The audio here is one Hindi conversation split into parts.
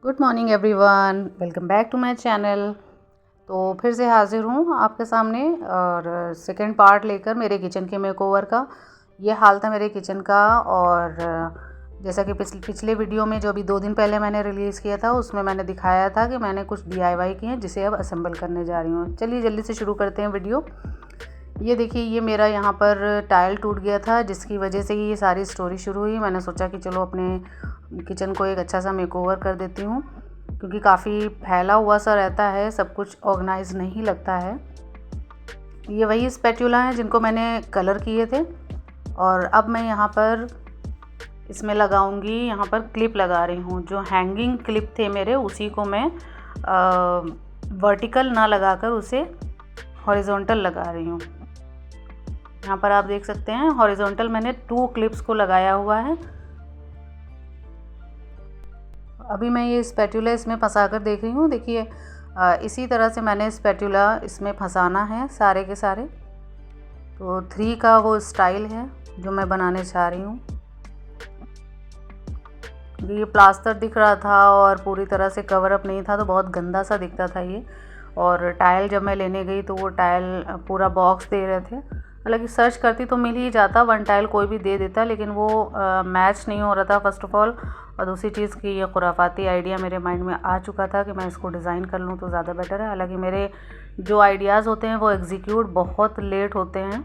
Good morning everyone, welcome back to my channel. तो फिर से हाज़िर हूँ आपके सामने और सेकंड पार्ट लेकर मेरे किचन के मेकओवर का। ये हाल था मेरे किचन का। और जैसा कि पिछले वीडियो में जो अभी 2 दिन पहले मैंने रिलीज़ किया था उसमें मैंने दिखाया था कि मैंने कुछ DIY किए हैं जिसे अब असेंबल करने जा रही हूँ। चलिए जल्दी से शुरू करते हैं वीडियो। ये देखिए, ये मेरा यहाँ पर टाइल टूट गया था जिसकी वजह से ही ये सारी स्टोरी शुरू हुई। मैंने सोचा कि चलो अपने किचन को एक अच्छा सा मेकओवर कर देती हूँ, क्योंकि काफ़ी फैला हुआ सा रहता है, सब कुछ ऑर्गेनाइज नहीं लगता है। ये वही स्पैटुला हैं जिनको मैंने कलर किए थे। और अब मैं यहाँ पर इसमें लगाऊंगी, यहाँ पर क्लिप लगा रही हूँ। जो हैंगिंग क्लिप थे मेरे, उसी को मैं वर्टिकल ना लगाकर उसे हॉरिजॉन्टल लगा रही हूँ। यहाँ पर आप देख सकते हैं हॉरिजॉन्टल मैंने 2 क्लिप्स को लगाया हुआ है। अभी मैं ये स्पैटुला इसमें फंसा कर देख रही हूँ। देखिए, इसी तरह से मैंने स्पैटुला इसमें फंसाना है सारे के सारे। तो 3 का वो स्टाइल है जो मैं बनाने चाह रही हूँ। ये प्लास्टर दिख रहा था और पूरी तरह से कवर अप नहीं था, तो बहुत गंदा सा दिखता था ये। और टाइल जब मैं लेने गई तो वो टाइल पूरा बॉक्स दे रहे थे। हालांकि सर्च करती तो मिल ही जाता, 1 टाइल कोई भी दे देता, लेकिन वो मैच नहीं हो रहा था फर्स्ट ऑफ ऑल। और दूसरी चीज़ की ये खुराफाती आइडिया मेरे माइंड में आ चुका था कि मैं इसको डिज़ाइन कर लूँ तो ज़्यादा बेटर है। हालांकि मेरे जो आइडियाज़ होते हैं वो एग्जीक्यूट बहुत लेट होते हैं।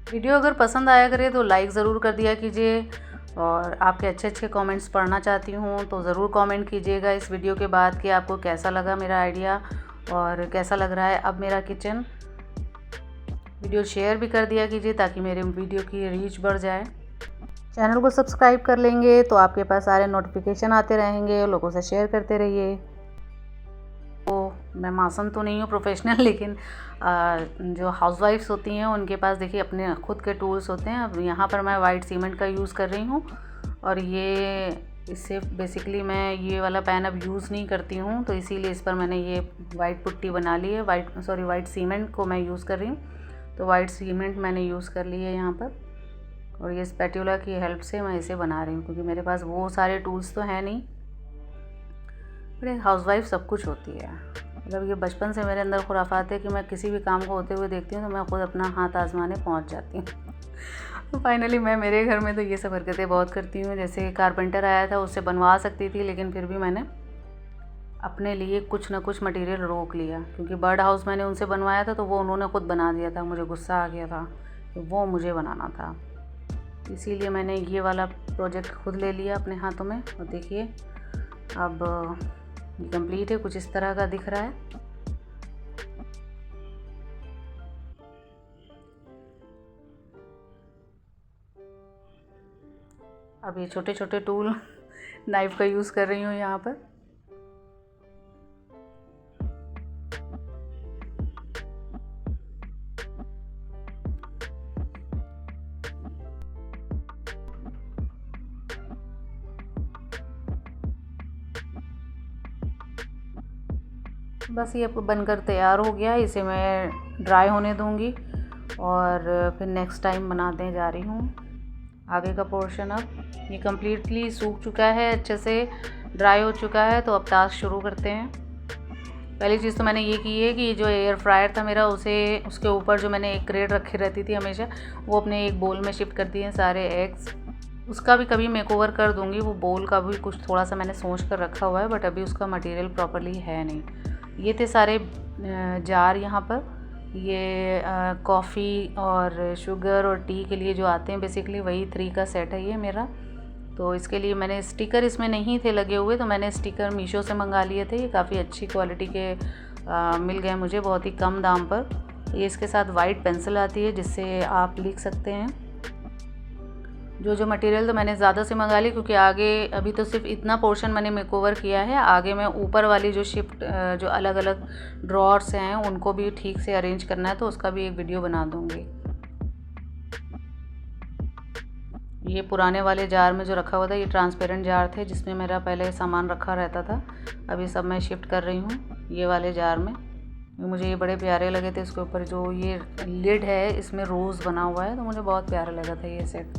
वीडियो अगर पसंद आया करे तो लाइक ज़रूर कर दिया कीजिए। और आपके अच्छे अच्छे कमेंट्स पढ़ना चाहती हूँ तो ज़रूर कमेंट कीजिएगा इस वीडियो के बाद कि आपको कैसा लगा मेरा आइडिया और कैसा लग रहा है अब मेरा किचन। वीडियो शेयर भी कर दिया कीजिए ताकि मेरे वीडियो की रीच बढ़ जाए। चैनल को सब्सक्राइब कर लेंगे तो आपके पास सारे नोटिफिकेशन आते रहेंगे। लोगों से शेयर करते रहिए। तो मैं मासन तो नहीं हूँ प्रोफेशनल, लेकिन जो हाउसवाइफ्स होती हैं उनके पास देखिए अपने खुद के टूल्स होते हैं। अब यहाँ पर मैं वाइट सीमेंट का यूज़ कर रही हूँ और ये इससे बेसिकली मैं ये वाला पैन अब यूज़ नहीं करती हूँ, तो इसीलिए इस पर मैंने ये वाइट पुट्टी बना ली है। वाइट सीमेंट को मैं यूज़ कर रही हूँ, तो वाइट सीमेंट मैंने यूज़ कर ली है यहाँ पर। और ये स्पैटुला की हेल्प से मैं इसे बना रही हूँ, क्योंकि मेरे पास वो सारे टूल्स तो हैं नहीं। मेरे हाउसवाइफ सब कुछ होती है। मतलब ये बचपन से मेरे अंदर खुराफात है कि मैं किसी भी काम को होते हुए देखती हूँ तो मैं खुद अपना हाथ आजमाने पहुँच जाती हूँ। तो फाइनली मैं मेरे घर में तो ये सब हरकतें बहुत करती हूँ। जैसे कारपेंटर आया था, उससे बनवा सकती थी, लेकिन फिर भी मैंने अपने लिए कुछ ना कुछ मटेरियल रोक लिया, क्योंकि बर्ड हाउस मैंने उनसे बनवाया था तो वो उन्होंने खुद बना दिया था। मुझे गुस्सा आ गया था कि वो मुझे बनाना था, इसीलिए मैंने ये वाला प्रोजेक्ट खुद ले लिया अपने हाथों में। और देखिए अब ये कंप्लीट है, कुछ इस तरह का दिख रहा है। अब ये छोटे छोटे टूल नाइफ का यूज़ कर रही हूँ यहाँ पर। बस ये बनकर तैयार हो गया, इसे मैं ड्राई होने दूँगी और फिर नेक्स्ट टाइम बनाते जा रही हूँ आगे का पोर्शन। अब ये कम्प्लीटली सूख चुका है, अच्छे से ड्राई हो चुका है, तो अब टास्क शुरू करते हैं। पहली चीज़ तो मैंने ये की है कि जो एयर फ्रायर था मेरा, उसके ऊपर जो मैंने एक क्रेट रखी रहती थी हमेशा, वो अपने एक बोल में शिफ्ट कर दिए सारे एग्स। उसका भी कभी मेकओवर कर दूँगी। वो बोल का भी कुछ थोड़ा सा मैंने सोच कर रखा हुआ है, बट अभी उसका मटेरियल प्रॉपरली है नहीं। ये थे सारे जार यहाँ पर। ये कॉफ़ी और शुगर और टी के लिए जो आते हैं, बेसिकली वही 3 का सेट है ये मेरा। तो इसके लिए मैंने स्टिकर, इसमें नहीं थे लगे हुए, तो मैंने स्टिकर मीशो से मंगा लिए थे। ये काफ़ी अच्छी क्वालिटी के मिल गए मुझे बहुत ही कम दाम पर। ये इसके साथ वाइट पेंसिल आती है जिससे आप लिख सकते हैं। जो मटेरियल तो मैंने ज़्यादा से मंगा ली, क्योंकि आगे अभी तो सिर्फ इतना पोर्शन मैंने मेकओवर किया है। आगे मैं ऊपर वाली जो अलग अलग ड्रॉर्स हैं उनको भी ठीक से अरेंज करना है, तो उसका भी एक वीडियो बना दूँगी। ये पुराने वाले जार में जो रखा हुआ था, ये ट्रांसपेरेंट जार थे जिसमें मेरा पहले सामान रखा रहता था। अभी सब मैं शिफ्ट कर रही हूँ ये वाले जार में। मुझे ये बड़े प्यारे लगे थे। इसके ऊपर जो ये लिड है इसमें रोज़ बना हुआ है, तो मुझे बहुत प्यारा लगा था ये सेट।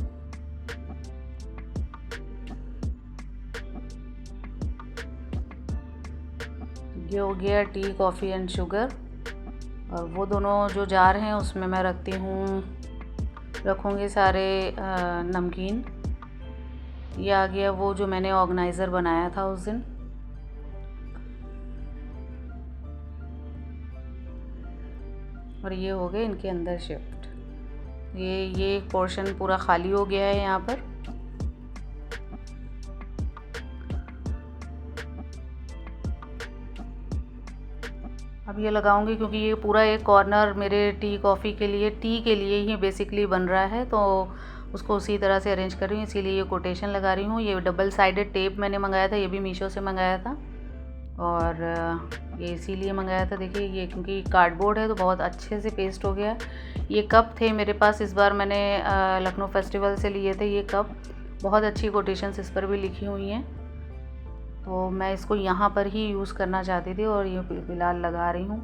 ये हो गया टी, कॉफ़ी एंड शुगर। और वो दोनों जो जार हैं उसमें मैं रखूँगी सारे नमकीन। ये आ गया वो जो मैंने ऑर्गेनाइज़र बनाया था उस दिन। और ये हो गए इनके अंदर शिफ्ट। ये पोर्शन पूरा खाली हो गया है यहाँ पर। अब ये लगाऊंगी क्योंकि ये पूरा एक कॉर्नर मेरे टी के लिए ही बेसिकली बन रहा है, तो उसको उसी तरह से अरेंज कर रही हूँ, इसीलिए ये कोटेशन लगा रही हूँ। ये डबल साइडेड टेप मैंने मंगाया था, ये भी मीशो से मंगाया था। और ये इसीलिए मंगाया था, देखिए ये क्योंकि कार्डबोर्ड है तो बहुत अच्छे से पेस्ट हो गया। ये कप थे मेरे पास, इस बार मैंने लखनऊ फेस्टिवल से लिए थे ये कप। बहुत अच्छी कोटेशंस इस पर भी लिखी हुई हैं, तो मैं इसको यहाँ पर ही यूज़ करना चाहती थी और ये फ़िलहाल लगा रही हूँ।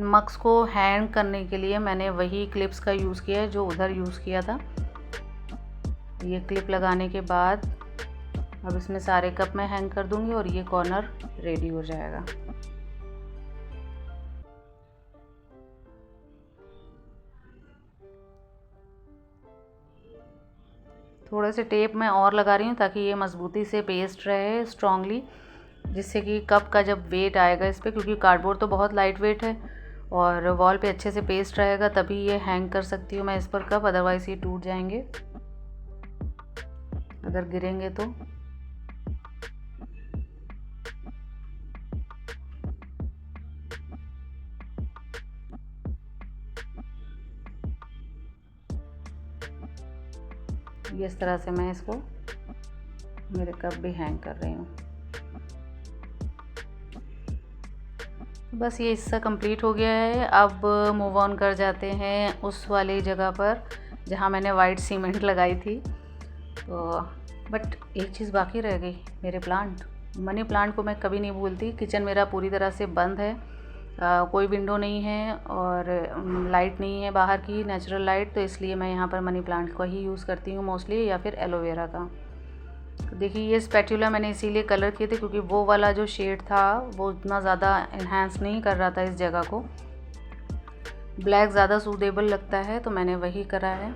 मग्स को हैंग करने के लिए मैंने वही क्लिप्स का यूज़ किया है जो उधर यूज़ किया था। ये क्लिप लगाने के बाद अब इसमें सारे कप मैं हैंग कर दूंगी और ये कॉर्नर रेडी हो जाएगा। थोड़े से टेप मैं और लगा रही हूँ ताकि ये मज़बूती से पेस्ट रहे स्ट्रांगली, जिससे कि कप का जब वेट आएगा इस पर, क्योंकि कार्डबोर्ड तो बहुत लाइट वेट है और वॉल पे अच्छे से पेस्ट रहेगा तभी ये हैंग कर सकती हूँ मैं इस पर कप, अदरवाइज़ ये टूट जाएंगे अगर गिरेंगे तो। ये इस तरह से मैं इसको मेरे कप भी हैंग कर रही हूँ। बस ये हिस्सा कंप्लीट हो गया है। अब मूव ऑन कर जाते हैं उस वाली जगह पर जहाँ मैंने वाइट सीमेंट लगाई थी। तो बट एक चीज़ बाकी रह गई, मेरे प्लांट। मनी प्लांट को मैं कभी नहीं भूलती। किचन मेरा पूरी तरह से बंद है, कोई विंडो नहीं है और लाइट नहीं है बाहर की नेचुरल लाइट, तो इसलिए मैं यहाँ पर मनी प्लांट को ही यूज़ करती हूँ मोस्टली, या फिर एलोवेरा का। देखिए ये स्पैटुला मैंने इसीलिए कलर किए थे क्योंकि वो वाला जो शेड था वो उतना ज़्यादा इन्हांस नहीं कर रहा था इस जगह को। ब्लैक ज़्यादा सूटेबल लगता है तो मैंने वही करा है।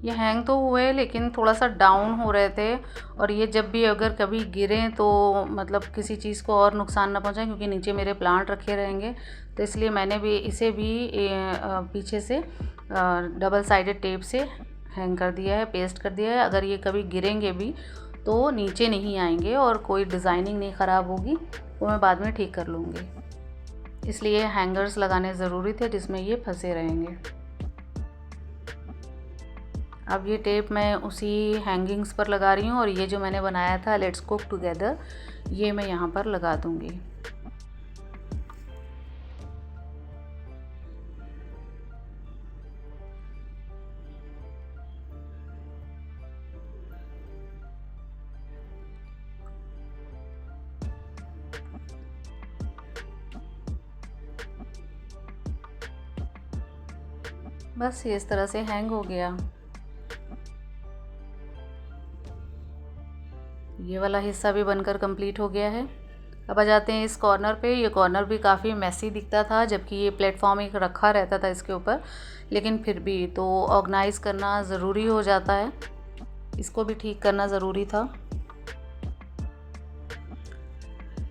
ये हैंग तो हुए लेकिन थोड़ा सा डाउन हो रहे थे, और ये जब भी अगर कभी गिरें तो मतलब किसी चीज़ को और नुकसान ना पहुंचाएं, क्योंकि नीचे मेरे प्लांट रखे रहेंगे, तो इसलिए मैंने भी इसे भी पीछे से डबल साइडेड टेप से हैंग कर दिया है, पेस्ट कर दिया है। अगर ये कभी गिरेंगे भी तो नीचे नहीं आएंगे और कोई डिज़ाइनिंग नहीं ख़राब होगी, वो मैं बाद में ठीक कर लूँगी। इसलिए हैंगर्स लगाने ज़रूरी थे जिसमें ये फंसे रहेंगे। अब ये टेप मैं उसी हैंगिंग्स पर लगा रही हूँ और ये जो मैंने बनाया था लेट्स कुक टुगेदर, ये मैं यहाँ पर लगा दूँगी। बस ये इस तरह से हैंग हो गया। ये वाला हिस्सा भी बनकर कंप्लीट हो गया है। अब आ जाते हैं इस कॉर्नर पे। ये कॉर्नर भी काफ़ी मैसी दिखता था, जबकि ये प्लेटफॉर्म एक रखा रहता था इसके ऊपर, लेकिन फिर भी तो ऑर्गेनाइज़ करना ज़रूरी हो जाता है, इसको भी ठीक करना ज़रूरी था।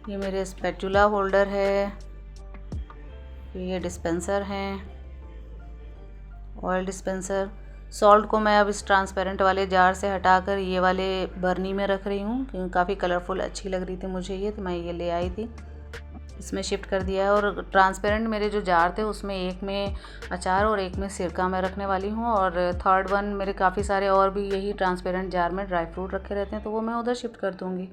ये मेरे स्पैटुला होल्डर है, ये डिस्पेंसर हैं, ऑयल डिस्पेंसर। सॉल्ट को मैं अब इस ट्रांसपेरेंट वाले जार से हटाकर ये वाले बर्नी में रख रही हूँ, क्योंकि काफ़ी कलरफुल अच्छी लग रही थी मुझे ये, तो मैं ये ले आई थी, इसमें शिफ्ट कर दिया है। और ट्रांसपेरेंट मेरे जो जार थे उसमें एक में अचार और एक में सिरका मैं रखने वाली हूँ, और थर्ड वन मेरे काफ़ी सारे और भी यही ट्रांसपेरेंट जार में ड्राई फ्रूट रखे रहते हैं, तो वो मैं उधर शिफ्ट कर दूँगी।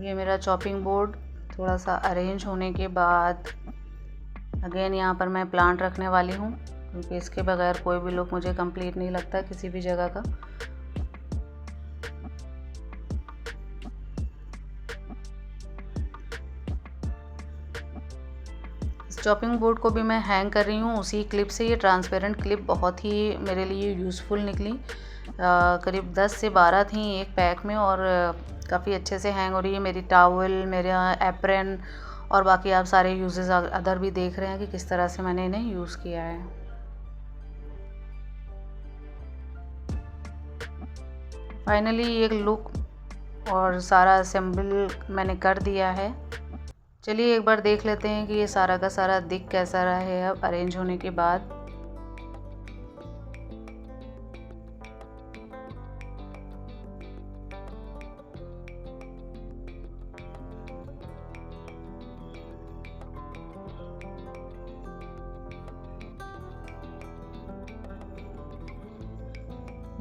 ये मेरा चॉपिंग बोर्ड थोड़ा सा अरेंज होने के बाद अगेन यहाँ पर मैं प्लांट रखने वाली हूँ, क्योंकि इसके बगैर कोई भी लुक मुझे कंप्लीट नहीं लगता किसी भी जगह का। इस चॉपिंग बोर्ड को भी मैं हैंग कर रही हूँ उसी क्लिप से। ये ट्रांसपेरेंट क्लिप बहुत ही मेरे लिए यूज़फुल निकली। करीब 10 से 12 थी एक पैक में और काफ़ी अच्छे से हैंग हो रही है। मेरी टॉवल, मेरा एप्रन और बाकी आप सारे यूजेस अदर भी देख रहे हैं कि किस तरह से मैंने इन्हें यूज़ किया है। फाइनली एक लुक और सारा असेंबल मैंने कर दिया है। चलिए एक बार देख लेते हैं कि ये सारा का सारा दिख कैसा रहा है अब अरेंज होने के बाद।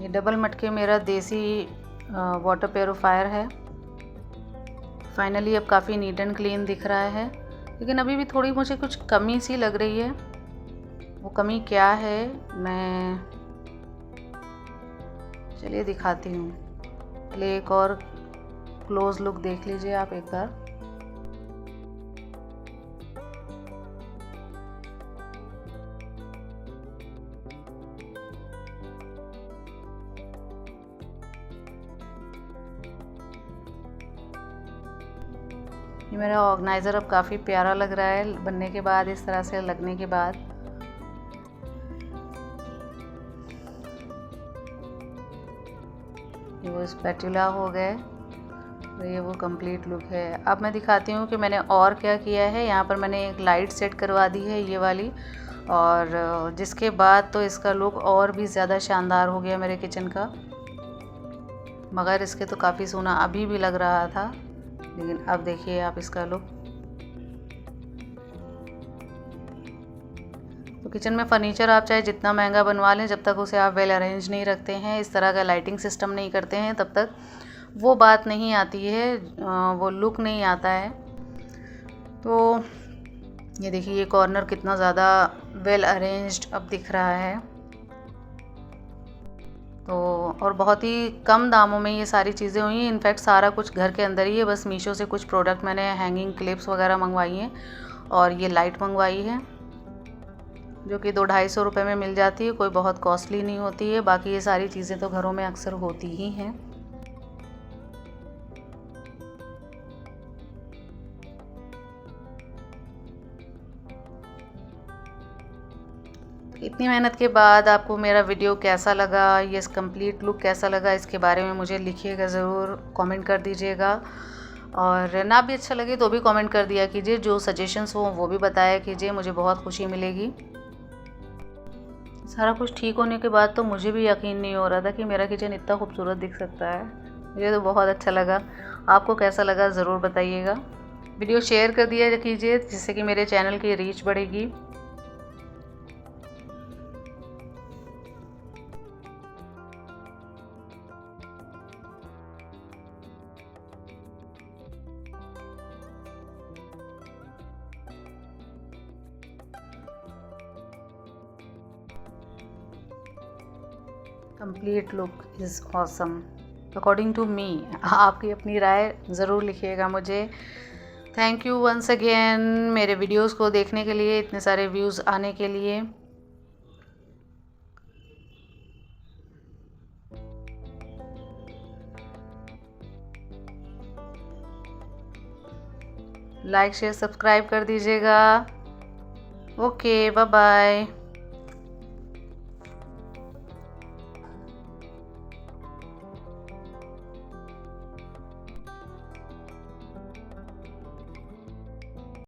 ये डबल मटके मेरा देसी वाटर प्योरीफायर है। फाइनली अब काफ़ी नीट एंड क्लीन दिख रहा है, लेकिन अभी भी थोड़ी मुझे कुछ कमी सी लग रही है। वो कमी क्या है मैं चलिए दिखाती हूँ। पहले एक और क्लोज लुक देख लीजिए आप एक बार। ये मेरा ऑर्गेनाइज़र अब काफ़ी प्यारा लग रहा है बनने के बाद, इस तरह से लगने के बाद। ये वो स्पैटुला हो गए, तो ये वो कंप्लीट लुक है। अब मैं दिखाती हूँ कि मैंने और क्या किया है। यहाँ पर मैंने एक लाइट सेट करवा दी है ये वाली, और जिसके बाद तो इसका लुक और भी ज़्यादा शानदार हो गया मेरे किचन का। मगर इसके तो काफ़ी सोना अभी भी लग रहा था, लेकिन अब देखिए आप इसका लुक। तो किचन में फ़र्नीचर आप चाहे जितना महंगा बनवा लें, जब तक उसे आप वेल अरेंज नहीं रखते हैं, इस तरह का लाइटिंग सिस्टम नहीं करते हैं, तब तक वो बात नहीं आती है, वो लुक नहीं आता है। तो ये देखिए ये कॉर्नर कितना ज़्यादा वेल अरेंज्ड अब दिख रहा है। तो और बहुत ही कम दामों में ये सारी चीज़ें हुई हैं। इनफैक्ट सारा कुछ घर के अंदर ही है, बस मीशो से कुछ प्रोडक्ट मैंने हैंगिंग क्लिप्स वगैरह मंगवाई हैं और ये लाइट मंगवाई है, जो कि 200-250 रुपये में मिल जाती है, कोई बहुत कॉस्टली नहीं होती है। बाकी ये सारी चीज़ें तो घरों में अक्सर होती ही हैं। इतनी मेहनत के बाद आपको मेरा वीडियो कैसा लगा, ये कंप्लीट लुक कैसा लगा, इसके बारे में मुझे लिखिएगा ज़रूर, कमेंट कर दीजिएगा। और ना भी अच्छा लगे तो भी कमेंट कर दिया कीजिए, जो सजेशंस हो वो भी बताया कीजिए, मुझे बहुत खुशी मिलेगी। सारा कुछ ठीक होने के बाद तो मुझे भी यकीन नहीं हो रहा था कि मेरा किचन इतना खूबसूरत दिख सकता है। मुझे तो बहुत अच्छा लगा। आपको कैसा लगा ज़रूर बताइएगा। वीडियो शेयर कर दिया कीजिए, जिससे कि मेरे चैनल की रीच बढ़ेगी। Complete look is awesome according to me. आपकी अपनी राय ज़रूर लिखिएगा मुझे। थैंक यू वंस अगेन मेरे वीडियोस को देखने के लिए, इतने सारे व्यूज़ आने के लिए। लाइक शेयर सब्सक्राइब कर दीजिएगा। Okay bye bye.